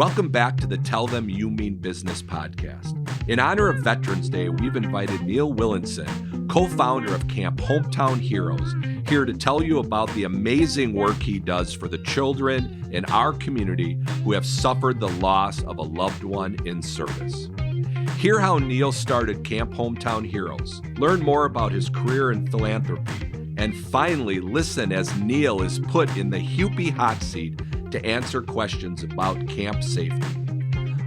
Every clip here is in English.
Welcome back to the Tell Them You Mean Business podcast. In honor of Veterans Day, we've invited Neil Willenson, co-founder of Camp Hometown Heroes, here to tell you about the amazing work he does for the children in our community who have suffered the loss of a loved one in service. Hear how Neil started Camp Hometown Heroes, learn more about his career in philanthropy, and finally listen as Neil is put in the Hupy hot seat to answer questions about camp safety.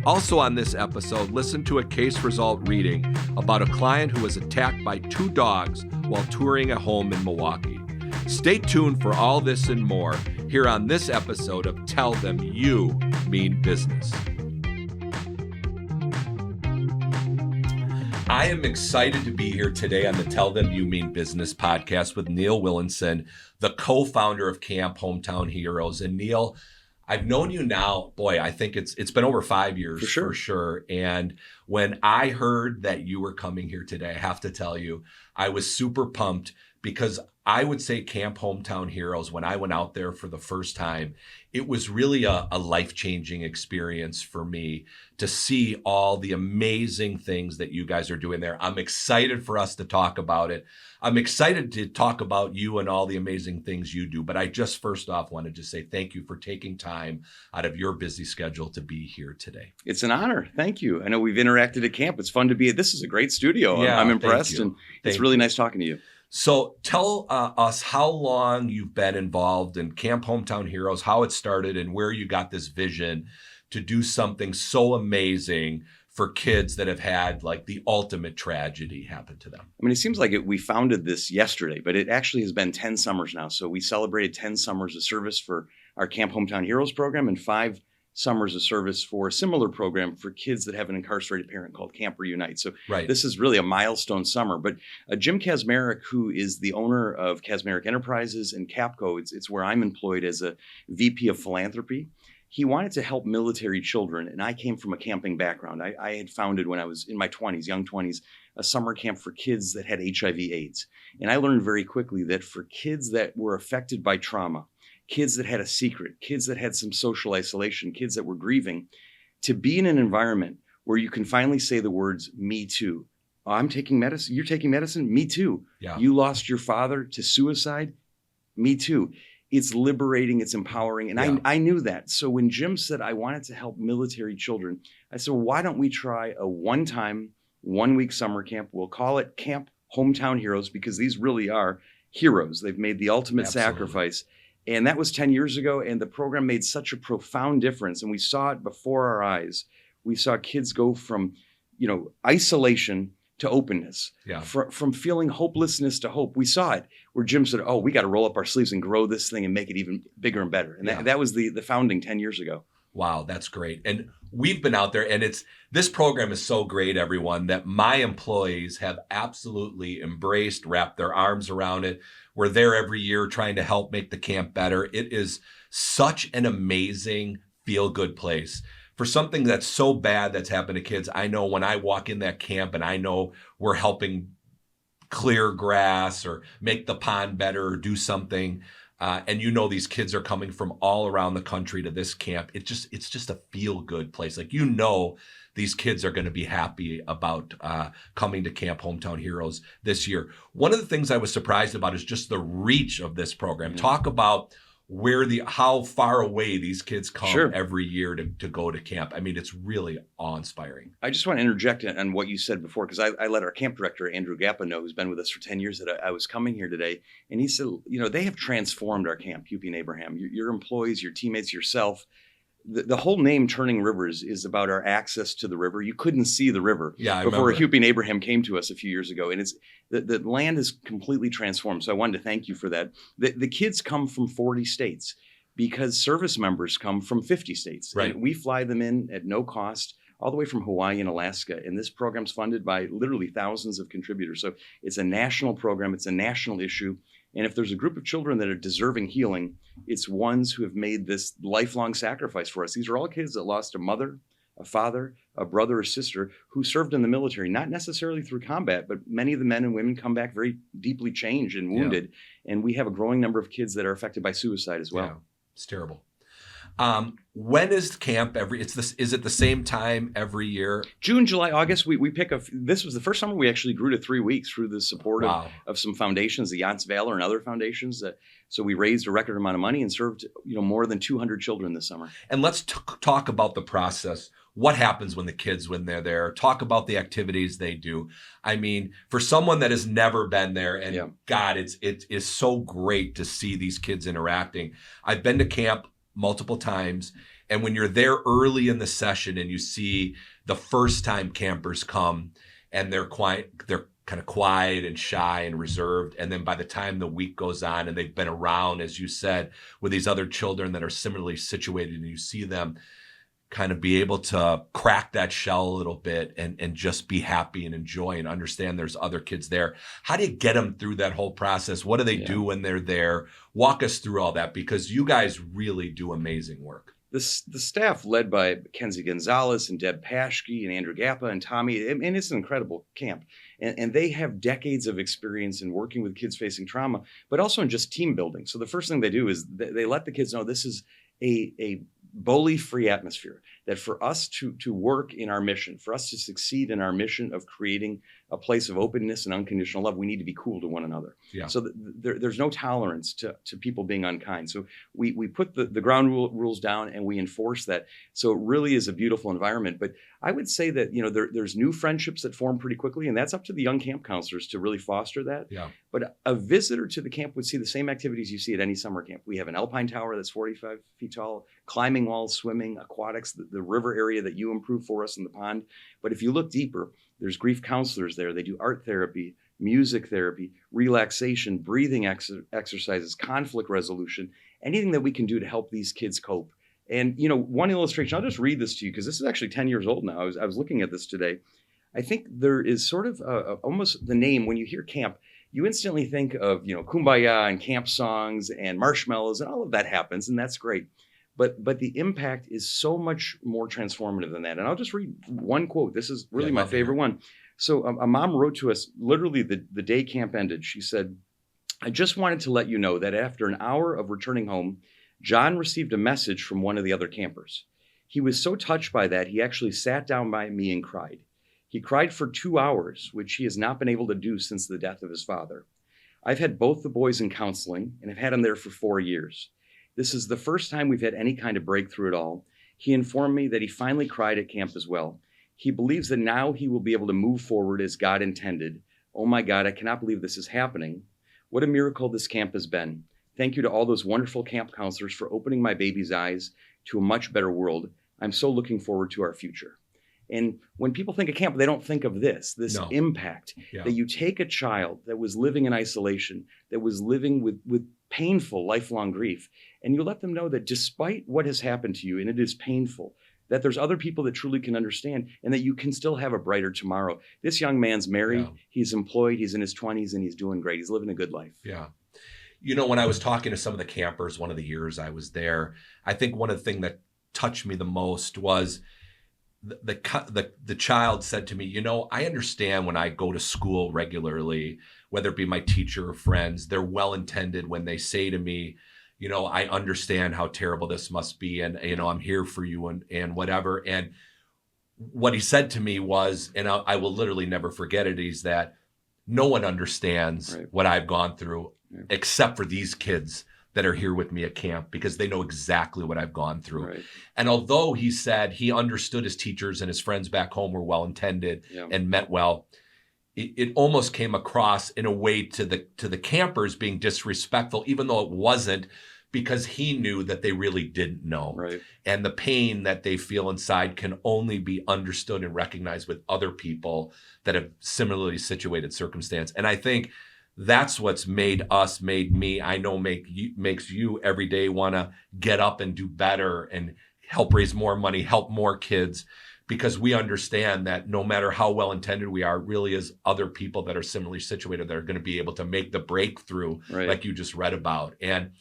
Also on this episode, listen to a case result reading about a client who was attacked by 2 dogs while touring a home in Milwaukee. Stay tuned for all this and more here on this episode of Tell Them You Mean Business. I am excited to be here today on the Tell Them You Mean Business podcast with Neil Willenson, the co-founder of Camp Hometown Heroes. And Neil, I've known you now, boy, I think it's been over 5 years for sure. And when I heard that you were coming here today, I have to tell you, I was super pumped because I would say Camp Hometown Heroes, when I went out there for the first time, it was really a life-changing experience for me to see all the amazing things that you guys are doing there. I'm excited for us to talk about it. I'm excited to talk about you and all the amazing things you do. But I just first off wanted to say thank you for taking time out of your busy schedule to be here today. It's an honor. Thank you. I know we've interacted at camp. It's fun to be. This is a great studio. Yeah, I'm impressed, and it's really nice talking to you. So tell us how long you've been involved in Camp Hometown Heroes, how it started, and where you got this vision to do something so amazing for kids that have had like the ultimate tragedy happen to them. I mean, it seems like we founded this yesterday, but it actually has been 10 summers now. So we celebrated 10 summers of service for our Camp Hometown Heroes program and 5 summers of service for a similar program for kids that have an incarcerated parent called Camp Reunite. So This is really a milestone summer. But Jim Kazmarek, who is the owner of Kazmarek Enterprises and Capco, it's where I'm employed as a VP of philanthropy. He wanted to help military children, and I came from a camping background. I had founded when I was in my 20s, young 20s, a summer camp for kids that had HIV/AIDS. And I learned very quickly that for kids that were affected by trauma, kids that had a secret, kids that had some social isolation, kids that were grieving, to be in an environment where you can finally say the words, me too. Oh, I'm taking medicine. You're taking medicine? Me too. Yeah. You lost your father to suicide? Me too. It's liberating. It's empowering. And I knew that. So when Jim said I wanted to help military children, I said, well, why don't we try a one-time, 1-week summer camp? We'll call it Camp Hometown Heroes because these really are heroes. They've made the ultimate sacrifice. And that was 10 years ago, and the program made such a profound difference, and we saw it before our eyes. We saw kids go from, isolation to openness, from feeling hopelessness to hope. We saw it where Jim said, oh, we got to roll up our sleeves and grow this thing and make it even bigger and better. And that was the founding 10 years ago. Wow, that's great. And we've been out there, and this program is so great, everyone, that my employees have absolutely embraced, wrapped their arms around it. We're there every year trying to help make the camp better. It is such an amazing, feel-good place. For something that's so bad that's happened to kids, I know when I walk in that camp and I know we're helping clear grass or make the pond better or do something, and these kids are coming from all around the country to this camp. It's just a feel-good place. Like, these kids are going to be happy about coming to Camp Hometown Heroes this year. One of the things I was surprised about is just the reach of this program. Mm-hmm. Talk about how far away these kids come every year to go to camp. I mean, it's really awe-inspiring. I just want to interject on what you said before, because I let our camp director, Andrew Gappa, know, who's been with us for 10 years, that I was coming here today. And he said, they have transformed our camp, Hupy and Abraham. Your employees, your teammates, yourself. The whole name Turning Rivers is about our access to the river. You couldn't see the river before Hupy and Abraham came to us a few years ago. And it's the land is completely transformed. So I wanted to thank you for that. The kids come from 40 states because service members come from 50 states. Right. And we fly them in at no cost all the way from Hawaii and Alaska. And this program's funded by literally thousands of contributors. So it's a national program. It's a national issue. And if there's a group of children that are deserving healing, it's ones who have made this lifelong sacrifice for us. These are all kids that lost a mother, a father, a brother or sister who served in the military, not necessarily through combat, but many of the men and women come back very deeply changed and wounded. Yeah. And we have a growing number of kids that are affected by suicide as well. Yeah, it's terrible. When is camp is it the same time every year? June, July, August, we pick this was the first summer we actually grew to 3 weeks through the support Wow. of some foundations, the Yance Valor and other foundations. So we raised a record amount of money and served, more than 200 children this summer. And let's talk about the process. What happens when they're there? Talk about the activities they do. I mean, for someone that has never been there, and Yeah. God, it is so great to see these kids interacting. I've been to camp multiple times, and when you're there early in the session and you see the first time campers come and they're kind of quiet and shy and reserved, and then by the time the week goes on and they've been around, as you said, with these other children that are similarly situated, and you see them kind of be able to crack that shell a little bit and just be happy and enjoy and understand there's other kids there. How do you get them through that whole process? What do they do when they're there? Walk us through all that, because you guys really do amazing work. The staff led by Kenzie Gonzalez and Deb Paschke and Andrew Gappa and Tommy, and it's an incredible camp. And they have decades of experience in working with kids facing trauma, but also in just team building. So the first thing they do is they let the kids know this is a bully-free atmosphere, that for us to work in our mission, for us to succeed in our mission of creating a place of openness and unconditional love, we need to be cool to one another. Yeah. So there's no tolerance to people being unkind. So we put the ground rules down and we enforce that. So it really is a beautiful environment. But I would say that, there's new friendships that form pretty quickly, and that's up to the young camp counselors to really foster that. Yeah. But a visitor to the camp would see the same activities you see at any summer camp. We have an alpine tower that's 45 feet tall, climbing walls, swimming, aquatics, the river area that you improved for us in the pond. But if you look deeper, there's grief counselors there. They do art therapy, music therapy, relaxation, breathing exercises, conflict resolution, anything that we can do to help these kids cope. And, one illustration, I'll just read this to you because this is actually 10 years old now. I was looking at this today. I think there is sort of almost the name, when you hear camp, you instantly think of, Kumbaya and camp songs and marshmallows, and all of that happens, and that's great. But the impact is so much more transformative than that. And I'll just read one quote. This is really my favorite one. So a mom wrote to us literally the day camp ended. She said, "I just wanted to let you know that after an hour of returning home, John received a message from one of the other campers. He was so touched by that, he actually sat down by me and cried. He cried for 2 hours, which he has not been able to do since the death of his father. I've had both the boys in counseling and have had them there for 4 years. This is the first time we've had any kind of breakthrough at all. He informed me that he finally cried at camp as well. He believes that now he will be able to move forward as God intended. Oh my God, I cannot believe this is happening. What a miracle this camp has been. Thank you to all those wonderful camp counselors for opening my baby's eyes to a much better world. I'm so looking forward to our future." And when people think of camp, they don't think of this impact that you take a child that was living in isolation, that was living with painful lifelong grief, and you let them know that despite what has happened to you, and it is painful, that there's other people that truly can understand and that you can still have a brighter tomorrow. This young man's married, he's employed, he's in his 20s, and he's doing great. He's living a good life. Yeah. When I was talking to some of the campers, one of the years I was there, I think one of the things that touched me the most was the child said to me, I understand when I go to school regularly, whether it be my teacher or friends, they're well-intended when they say to me, I understand how terrible this must be. And, I'm here for you and whatever. And what he said to me was, and I will literally never forget it, is that no one understands what I've gone through except for these kids that are here with me at camp, because they know exactly what I've gone through. Right. And although he said he understood his teachers and his friends back home were well-intended and meant well, it almost came across in a way to the campers being disrespectful, even though it wasn't, because he knew that they really didn't know. Right. And the pain that they feel inside can only be understood and recognized with other people that have similarly situated circumstance. And I think that's what's made me, I know makes you every day want to get up and do better and help raise more money, help more kids, because we understand that no matter how well-intended we are, it really is other people that are similarly situated that are going to be able to make the breakthrough like you just read about. And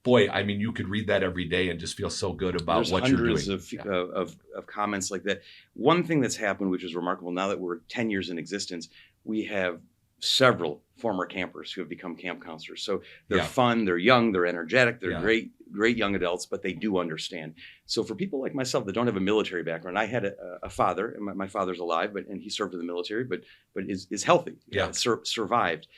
boy, I mean, you could read that every day and just feel so good about what you're doing. There's hundreds of comments like that. One thing that's happened, which is remarkable, now that we're 10 years in existence, we have several former campers who have become camp counselors. So they're fun, they're young, they're energetic, they're great. great young adults, but they do understand. So for people like myself that don't have a military background, I had a father, and my father's alive, and he served in the military, but is healthy, Yeah. Survived.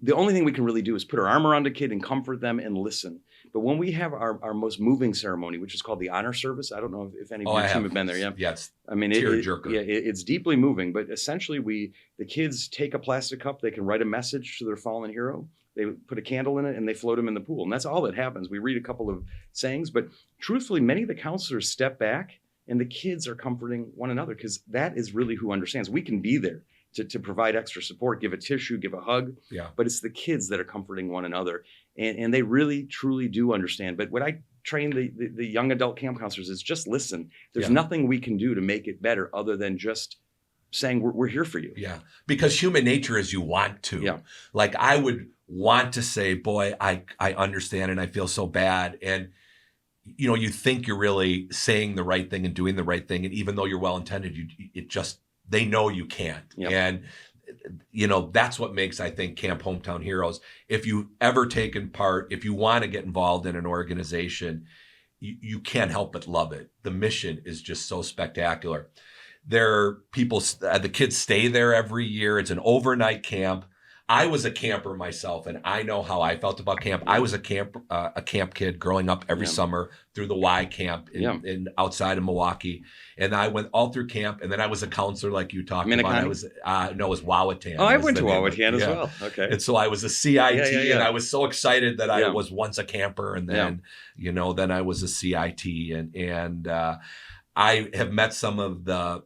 The only thing we can really do is put our arm around a kid and comfort them and listen. But when we have our most moving ceremony, which is called the honor service, I don't know if any of your team have been there. Yeah, it's I mean, tearjerker. It's deeply moving. But essentially, the kids take a plastic cup. They can write a message to their fallen hero. They put a candle in it and they float him in the pool. And that's all that happens. We read a couple of sayings. But truthfully, many of the counselors step back and the kids are comforting one another because that is really who understands. We can be there to provide extra support, give a tissue, give a hug. Yeah. But it's the kids that are comforting one another. And they really, truly do understand. But what I train the young adult camp counselors is just listen. There's nothing we can do to make it better other than just saying we're here for you. Yeah. Because human nature is you want to. Yeah. Like I would want to say, boy, I understand and I feel so bad. And, you know, you think you're really saying the right thing and doing the right thing. And even though you're well-intended, they know you can't. Yep. And, you know, that's what makes, I think, Camp Hometown Heroes. If you've ever taken part, if you want to get involved in an organization, you can't help but love it. The mission is just so spectacular. The kids stay there every year. It's an overnight camp. I was a camper myself, and I know how I felt about camp. I was a camp kid growing up every summer through the Y camp in outside of Milwaukee, and I went all through camp. And then I was a counselor, like you talked about. I was it was Wauwautan. Oh, I went to Wauwautan as well. Okay, and so I was a CIT, and I was so excited that I was once a camper, and then then I was a CIT, and I have met some of the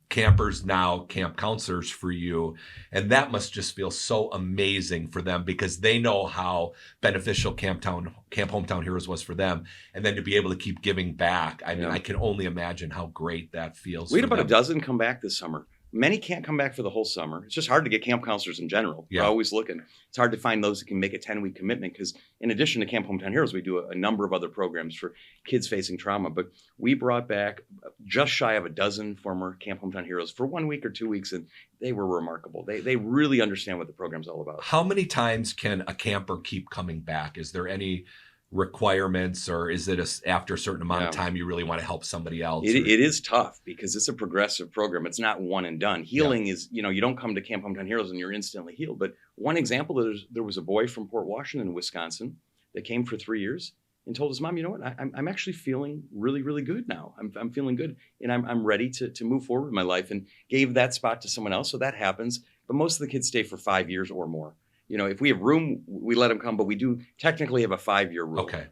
campers now, camp counselors for you. And that must just feel so amazing for them because they know how beneficial Camp Hometown Heroes was for them. And then to be able to keep giving back. I mean, I can only imagine how great that feels. We had about a dozen come back this summer. Many can't come back for the whole summer. It's just hard to get camp counselors in general. We're always looking. It's hard to find those that can make a 10-week commitment because in addition to Camp Hometown Heroes, we do a number of other programs for kids facing trauma. But we brought back just shy of a dozen former Camp Hometown Heroes for 1 week or 2 weeks, and they were remarkable. They really understand what the program's all about. How many times can a camper keep coming back? Is there any requirements, or is it after a certain amount of time you really want to help somebody else? It is tough because it's a progressive program. It's not one and done. Healing is, you don't come to Camp Hometown Heroes and you're instantly healed. But one example, there was a boy from Port Washington, Wisconsin, that came for 3 years and told his mom, you know what, I'm actually feeling really, really good now. I'm feeling good, and I'm ready to move forward in my life, and gave that spot to someone else. So that happens. But most of the kids stay for 5 years or more. If we have room, we let them come, but we do technically have a 5-year rule. Okay.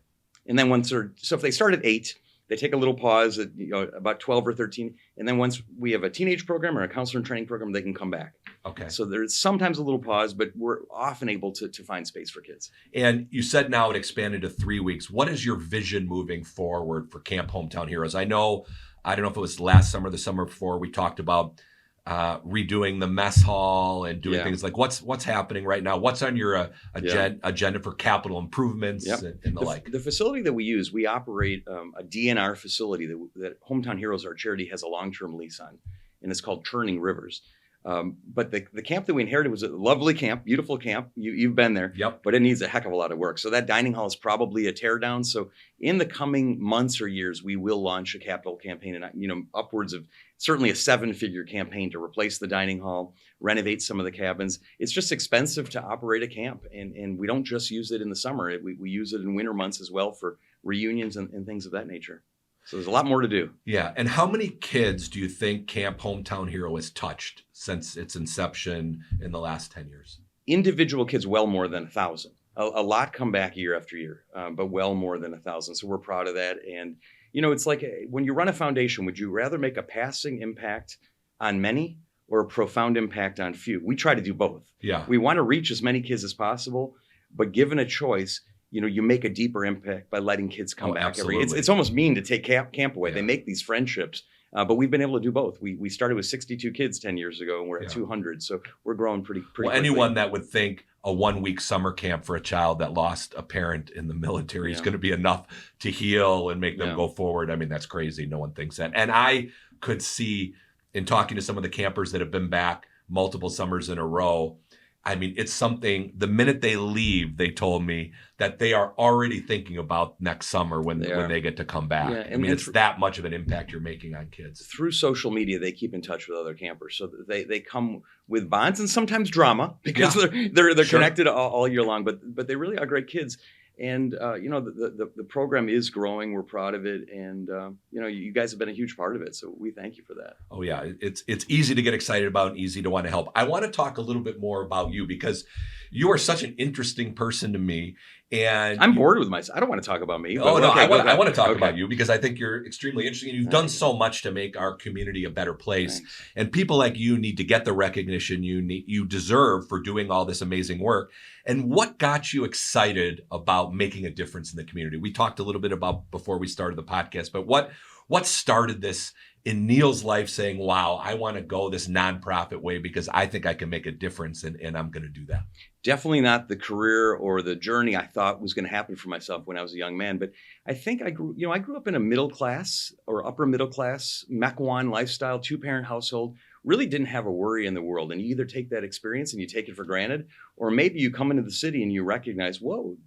And then so if they start at 8, they take a little pause at about 12 or 13. And then once we have a teenage program or a counselor and training program, they can come back. Okay. So there's sometimes a little pause, but we're often able to find space for kids. And you said now it expanded to 3 weeks. What is your vision moving forward for Camp Hometown Heroes? I don't know if it was last summer, the summer before, we talked about redoing the mess hall and doing things like what's happening right now. What's on your agenda for capital improvements and the like? The facility that we use, we operate a DNR facility that Hometown Heroes, our charity, has a long-term lease on, and it's called Churning Rivers. But the camp that we inherited was a lovely camp, beautiful camp. You've been there, but it needs a heck of a lot of work. So that dining hall is probably a tear down. So in the coming months or years, we will launch a capital campaign, and upwards of certainly a 7-figure campaign to replace the dining hall, renovate some of the cabins. It's just expensive to operate a camp, and we don't just use it in the summer. We use it in winter months as well for reunions and things of that nature. So there's a lot more to do. Yeah. And how many kids do you think Camp Hometown Hero has touched since its inception in the last 10 years? Individual kids, well more than 1,000. A lot come back year after year, but well more than 1,000. So we're proud of that. And, it's like when you run a foundation, would you rather make a passing impact on many or a profound impact on few? We try to do both. Yeah. We want to reach as many kids as possible, but given a choice, you make a deeper impact by letting kids come back. Absolutely. It's almost mean to take camp away. Yeah. They make these friendships, but we've been able to do both. We started with 62 kids 10 years ago, and we're at 200. So we're growing pretty quickly. Anyone that would think a 1-week summer camp for a child that lost a parent in the military is going to be enough to heal and make them go forward. I mean, that's crazy. No one thinks that. And I could see in talking to some of the campers that have been back multiple summers in a row, I mean, it's something, the minute they leave, they told me that they are already thinking about next summer when they get to come back. Yeah, I mean, it's that much of an impact you're making on kids. Through social media, they keep in touch with other campers. So they come with bonds and sometimes drama because they're connected all year long, but they really are great kids. And, the program is growing. We're proud of it. And, you guys have been a huge part of it. So we thank you for that. Oh, yeah. It's easy to get excited about and easy to want to help. I want to talk a little bit more about you because you are such an interesting person to me. And I'm bored with myself. I don't want to talk about me. Oh, no, I want to talk about you because I think you're extremely interesting and you've done so much to make our community a better place. Thanks. And people like you need to get the recognition you deserve for doing all this amazing work. And what got you excited about making a difference in the community? We talked a little bit about before we started the podcast, but what started this in Neil's life saying, wow, I want to go this nonprofit way because I think I can make a difference and I'm going to do that? Definitely not the career or the journey I thought was going to happen for myself when I was a young man. But I think I grew up in a middle class or upper middle class Mequon lifestyle, 2-parent household. Really didn't have a worry in the world. And you either take that experience and you take it for granted, or maybe you come into the city and you recognize, whoa,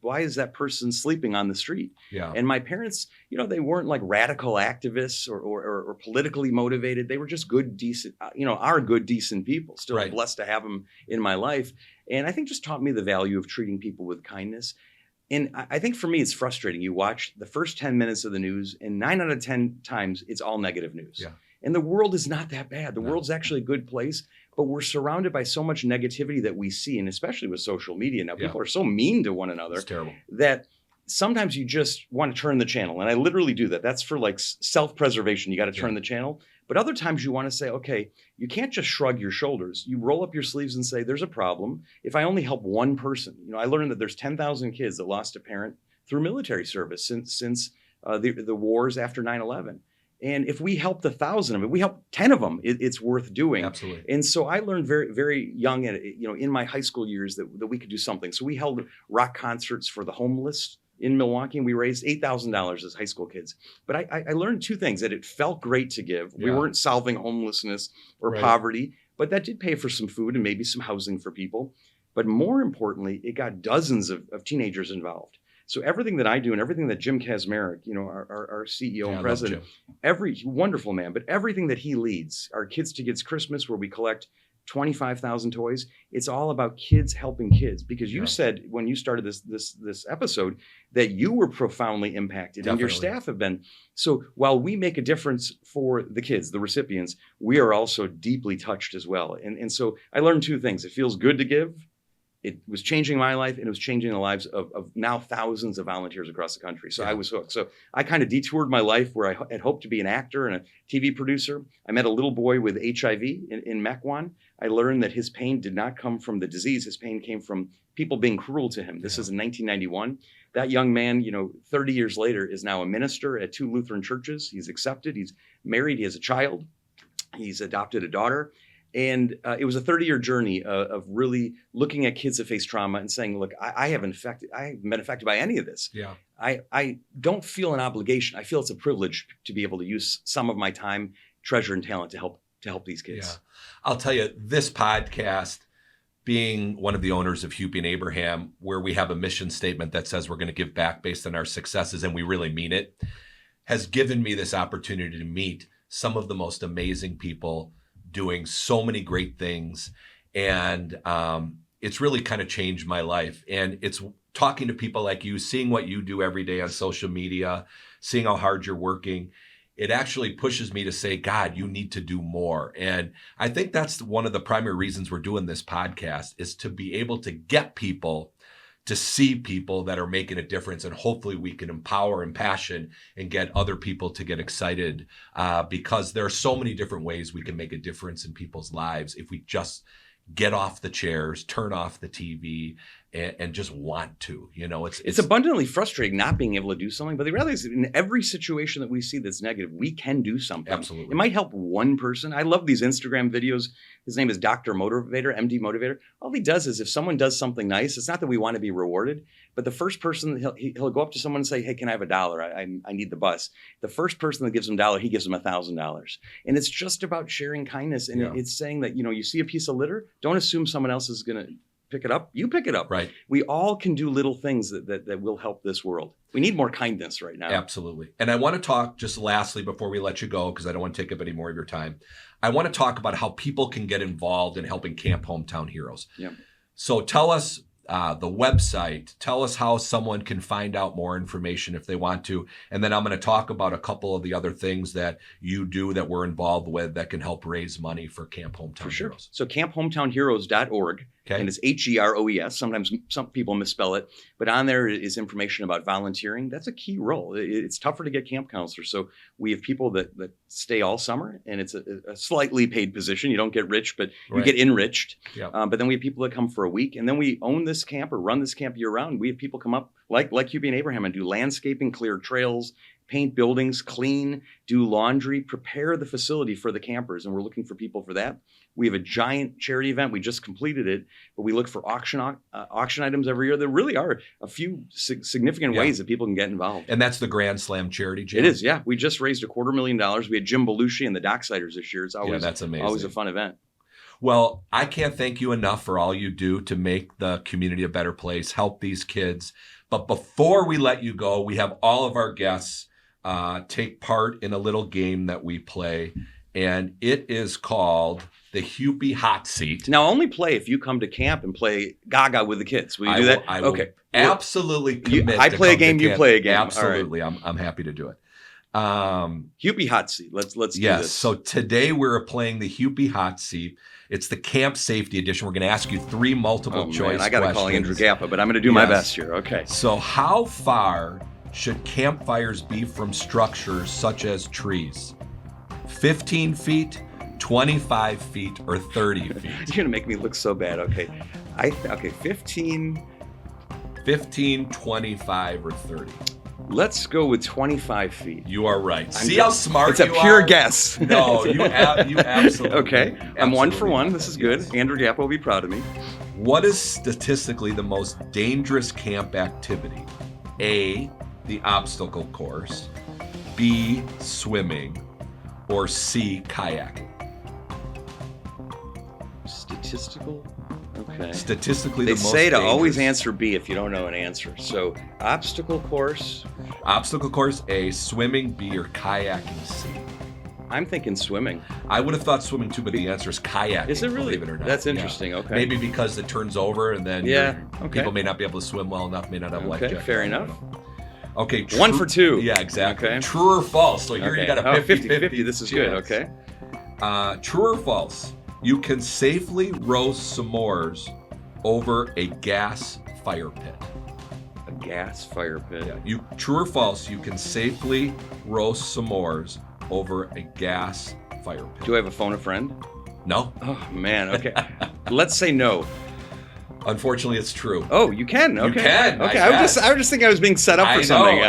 why is that person sleeping on the street? Yeah. And my parents, they weren't like radical activists or politically motivated. They were just good, decent, are good, decent people. Still blessed to have them in my life. And I think just taught me the value of treating people with kindness. And I think for me, it's frustrating. You watch the first 10 minutes of the news and 9 out of 10 times it's all negative news. Yeah. And the world is not that bad. The world's actually a good place, but we're surrounded by so much negativity that we see, and especially with social media now, people are so mean to one another. It's terrible. That sometimes you just want to turn the channel. And I literally do that. That's for like self-preservation. You got to turn the channel. But other times you want to say, okay, you can't just shrug your shoulders. You roll up your sleeves and say, there's a problem. If I only help one person, I learned that there's 10,000 kids that lost a parent through military service since the wars after 9/11. And if we helped 1,000 of it, we helped 10 of them, it's worth doing. Absolutely. And so I learned very, very young, in my high school years that we could do something. So we held rock concerts for the homeless in Milwaukee, and we raised $8,000 as high school kids. But I learned two things: that it felt great to give. We weren't solving homelessness or poverty, but that did pay for some food and maybe some housing for people. But more importantly, it got dozens of teenagers involved. So everything that I do and everything that Jim Kazmarek, our CEO and president, every wonderful man, but everything that he leads, our Kids to Kids Christmas, where we collect 25,000 toys, it's all about kids helping kids. Because you said when you started this episode that you were profoundly impacted and your staff have been. So while we make a difference for the kids, the recipients, we are also deeply touched as well. And so I learned two things. It feels good to give. It was changing my life, and it was changing the lives of now thousands of volunteers across the country. So I was hooked. So I kind of detoured my life where I had hoped to be an actor and a TV producer. I met a little boy with HIV in Mequon. I learned that his pain did not come from the disease. His pain came from people being cruel to him. This is in 1991. That young man, 30 years later, is now a minister at 2 Lutheran churches. He's accepted. He's married. He has a child. He's adopted a daughter. And it was a 30-year journey of really looking at kids that face trauma and saying, look, I haven't been affected by any of this. Yeah. I don't feel an obligation. I feel it's a privilege to be able to use some of my time, treasure, and talent to help these kids. Yeah. I'll tell you, this podcast, being one of the owners of Hupy and Abraham, where we have a mission statement that says we're going to give back based on our successes, and we really mean it, has given me this opportunity to meet some of the most amazing people doing so many great things. And it's really kind of changed my life. And it's talking to people like you, seeing what you do every day on social media, seeing how hard you're working. It actually pushes me to say, God, you need to do more. And I think that's one of the primary reasons we're doing this podcast, is to be able to get people to see people that are making a difference. And hopefully we can empower and passion and get other people to get excited because there are so many different ways we can make a difference in people's lives if we just get off the chairs, turn off the TV, and just want to. It's abundantly frustrating not being able to do something, but the reality is in every situation that we see that's negative, we can do something. Absolutely. It might help one person. I love these Instagram videos. His name is Dr. Motivator, MD Motivator. All he does is if someone does something nice, it's not that we want to be rewarded, but the first person, he'll go up to someone and say, hey, can I have $1? I need the bus. The first person that gives him $1, he gives him $1,000. And it's just about sharing kindness. And it's saying that, you see a piece of litter, don't assume someone else is going to pick it up. You pick it up. Right. We all can do little things that will help this world. We need more kindness right now. Absolutely. And I want to talk just lastly before we let you go, because I don't want to take up any more of your time. I want to talk about how people can get involved in helping Camp Hometown Heroes. Yeah. So tell us the website. Tell us how someone can find out more information if they want to. And then I'm going to talk about a couple of the other things that you do that we're involved with that can help raise money for Camp Hometown Heroes. So camphometownheroes.org. Okay. And it's HEROES. Sometimes some people misspell it, but on there is information about volunteering. That's a key role. It's tougher to get camp counselors. So we have people that stay all summer, and it's a slightly paid position. You don't get rich, but you get enriched. Yep. But then we have people that come for a week, and then we own this camp or run this camp year round. We have people come up like Hupy and Abraham and do landscaping, clear trails, paint buildings, clean, do laundry, prepare the facility for the campers. And we're looking for people for that. We have a giant charity event. We just completed it, but we look for auction items every year. There really are a few significant ways that people can get involved. And that's the Grand Slam Charity Jam? It is, yeah. We just raised $250,000. We had Jim Belushi and the Docksiders this year. It's always, that's amazing. Always a fun event. Well, I can't thank you enough for all you do to make the community a better place, help these kids. But before we let you go, we have all of our guests take part in a little game that we play, and it is called the Hupy Hot Seat. Now, only play if you come to camp and play Gaga with the kids. Will you do that? I will absolutely commit. I play a game, you play a game. Absolutely, right. I'm happy to do it. Hupy Hot Seat. Let's do this. Yes. So today we're playing the Hupy Hot Seat. It's the Camp Safety Edition. We're going to ask you 3 multiple choice questions. I got to call Andrew Gappa, but I'm going to do my best here. Okay. So how far should campfires be from structures such as trees? 15 feet, 25 feet, or 30 feet? You're going to make me look so bad. Okay. 15. 15, 25, or 30. Let's go with 25 feet. You are right. See how smart you are? It's a pure guess. No, you absolutely. Okay. I'm 1 for 1. This is good. Yes. Andrew Gappa will be proud of me. What is statistically the most dangerous camp activity? A, the obstacle course. B, swimming. Or C, kayaking. Statistical? Okay. Statistically, they the most say to dangerous. Always answer B if you don't know an answer. So, obstacle course. Obstacle course A, swimming B, or kayaking C. I'm thinking swimming. I would have thought swimming too, but the answer is kayaking. Is it really? Believe it or not. That's interesting. Okay. Maybe because it turns over and then people may not be able to swim well enough, may not have life jacket. Fair enough. Okay. 1 for 2. Yeah, exactly. Okay. True or false? So you got a 50-50. This is good. Okay. True or false? You can safely roast s'mores over a gas fire pit. A gas fire pit. Yeah. True or false? You can safely roast s'mores over a gas fire pit. Do I have a phone a friend? No. Oh man. Okay. Let's say no. Unfortunately, it's true. Oh, you can. Okay. You can. Okay. I was just thinking I was being set up for something.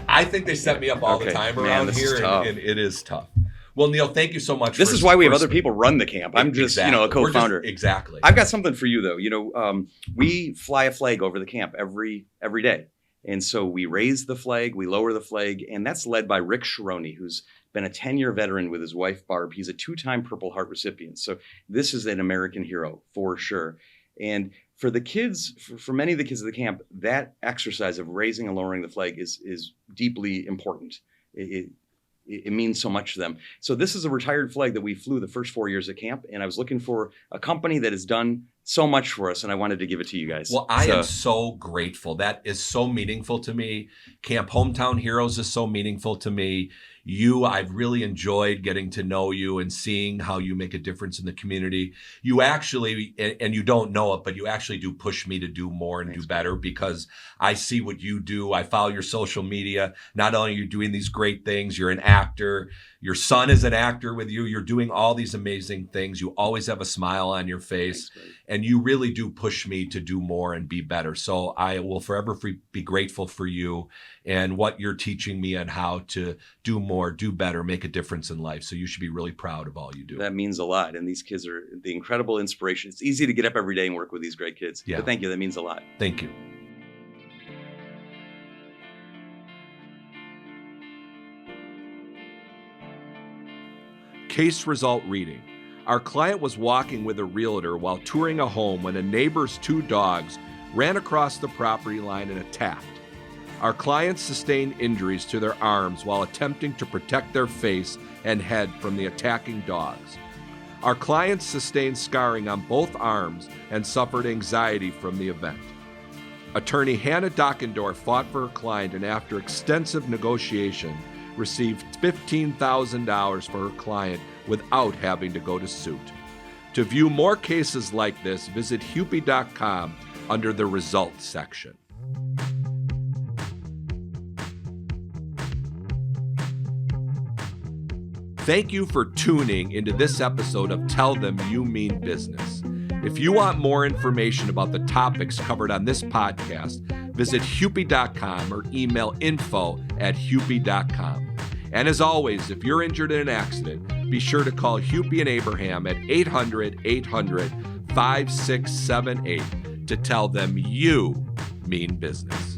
I think they set me up all the time around here, and it is tough. Well, Neil, thank you so much. This is why we have other people run the camp. I'm just, a co-founder. Exactly. I've got something for you though. We fly a flag over the camp every day, and so we raise the flag, we lower the flag, and that's led by Rick Sharoni, who's been a 10-year veteran with his wife Barb. He's a 2-time Purple Heart recipient. So this is an American hero for sure. And for the kids, for many of the kids of the camp, that exercise of raising and lowering the flag is deeply important. It means so much to them. So this is a retired flag that we flew the first 4 years at camp, and I was looking for a company that has done so much for us, and I wanted to give it to you guys. Well, I am so grateful. That is so meaningful to me. Camp Hometown Heroes is so meaningful to me. I've really enjoyed getting to know you and seeing how you make a difference in the community. You actually, and you don't know it, but you actually do push me to do more and do better, because I see what you do. I follow your social media. Not only are you doing these great things, you're an actor. Your son is an actor with you. You're doing all these amazing things. You always have a smile on your face. And you really do push me to do more and be better. So I will forever be grateful for you and what you're teaching me on how to do more, do better, make a difference in life. So you should be really proud of all you do. That means a lot. And these kids are the incredible inspiration. It's easy to get up every day and work with these great kids. Yeah. But thank you. That means a lot. Thank you. Case result reading. Our client was walking with a realtor while touring a home when a neighbor's 2 dogs ran across the property line and attacked. Our clients sustained injuries to their arms while attempting to protect their face and head from the attacking dogs. Our clients sustained scarring on both arms and suffered anxiety from the event. Attorney Hannah Dockendorf fought for her client and after extensive negotiation received $15,000 for her client without having to go to suit. To view more cases like this, visit Hupy.com under the Results section. Thank you for tuning into this episode of Tell Them You Mean Business. If you want more information about the topics covered on this podcast, visit Hupy.com or email info@Hupy.com. And as always, if you're injured in an accident, be sure to call Hupy and Abraham at 800-800-5678 to tell them you mean business.